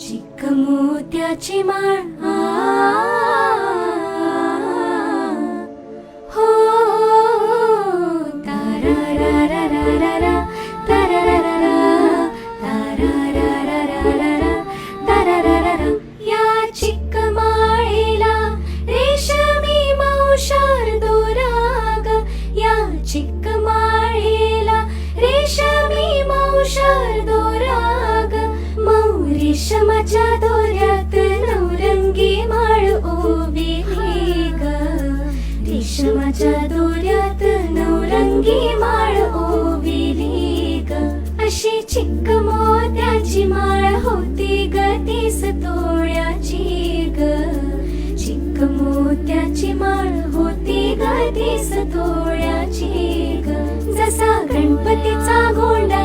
चिक मोत्याची माळ हो तारारारारारा, तारारारारा, तारारारारारा, तारारारारा. या चिक माळेला रेशमी मौशार दोराग, या चिक माळेला रेशमी मौशार दोराग. रेशमाच्या दोऱ्यात नवरंगी माळ ओविली ग, रेशमाच्या दोऱ्यात नवरंगी माळ ओविली ग. अशी चिक मोत्याची माळ होती ग 30 तोळ्याची ग, चिक मोत्याची माळ होती ग 30 तोळ्याची ग. जसा गणपतीचा गोंडा